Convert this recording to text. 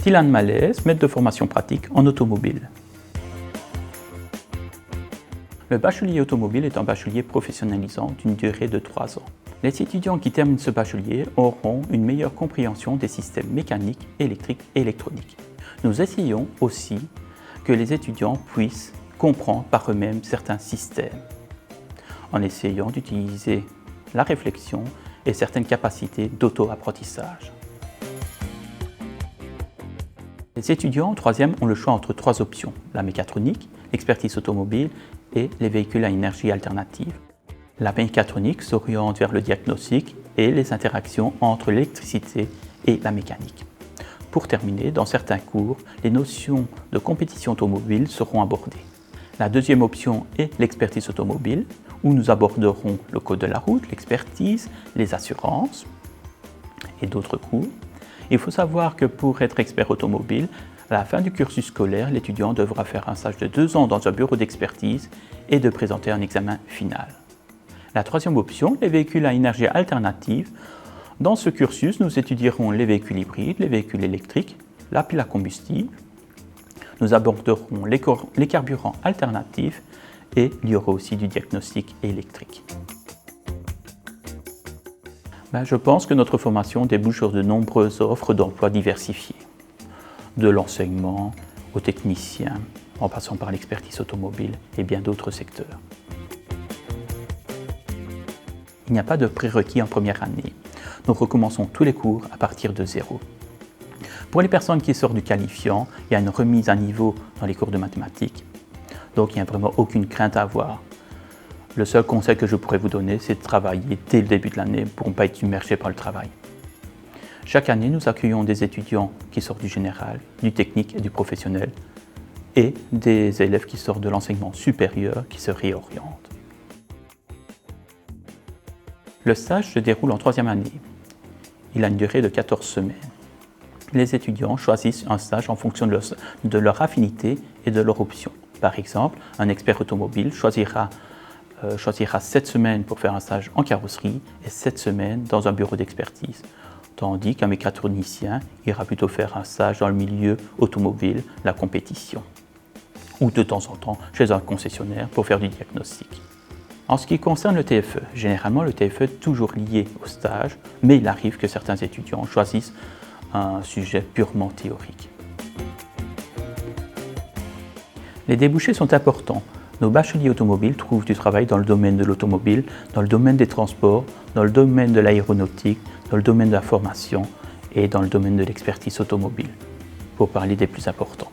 Kylian Malaise, maître de formation pratique en automobile. Le bachelier automobile est un bachelier professionnalisant d'une durée de 3 ans. Les étudiants qui terminent ce bachelier auront une meilleure compréhension des systèmes mécaniques, électriques et électroniques. Nous essayons aussi que les étudiants puissent comprendre par eux-mêmes certains systèmes, en essayant d'utiliser la réflexion et certaines capacités d'auto-apprentissage. Les étudiants en troisième ont le choix entre 3 options: la mécatronique, l'expertise automobile et les véhicules à énergie alternative. La mécatronique s'oriente vers le diagnostic et les interactions entre l'électricité et la mécanique. Pour terminer, dans certains cours, les notions de compétition automobile seront abordées. La deuxième option est l'expertise automobile, où nous aborderons le code de la route, l'expertise, les assurances et d'autres cours. Il faut savoir que pour être expert automobile, à la fin du cursus scolaire, l'étudiant devra faire un stage de 2 ans dans un bureau d'expertise et de présenter un examen final. La troisième option, les véhicules à énergie alternative. Dans ce cursus, nous étudierons les véhicules hybrides, les véhicules électriques, la pile à combustible. Nous aborderons les carburants alternatifs et il y aura aussi du diagnostic électrique. Je pense que notre formation débouche sur de nombreuses offres d'emploi diversifiées, de l'enseignement aux techniciens, en passant par l'expertise automobile et bien d'autres secteurs. Il n'y a pas de prérequis en première année. Nous recommençons tous les cours à partir de 0. Pour les personnes qui sortent du qualifiant, il y a une remise à niveau dans les cours de mathématiques, donc il n'y a vraiment aucune crainte à avoir. Le seul conseil que je pourrais vous donner, c'est de travailler dès le début de l'année pour ne pas être submergé par le travail. Chaque année, nous accueillons des étudiants qui sortent du général, du technique et du professionnel, et des élèves qui sortent de l'enseignement supérieur qui se réorientent. Le stage se déroule en 3e année. Il a une durée de 14 semaines. Les étudiants choisissent un stage en fonction de leur affinité et de leur option. Par exemple, un expert automobile choisira 7 semaines pour faire un stage en carrosserie et 7 semaines dans un bureau d'expertise, tandis qu'un mécatronicien ira plutôt faire un stage dans le milieu automobile, la compétition, ou de temps en temps chez un concessionnaire pour faire du diagnostic. En ce qui concerne le TFE, généralement le TFE est toujours lié au stage, mais il arrive que certains étudiants choisissent un sujet purement théorique. Les débouchés sont importants. Nos bacheliers automobiles trouvent du travail dans le domaine de l'automobile, dans le domaine des transports, dans le domaine de l'aéronautique, dans le domaine de la formation et dans le domaine de l'expertise automobile, pour parler des plus importants.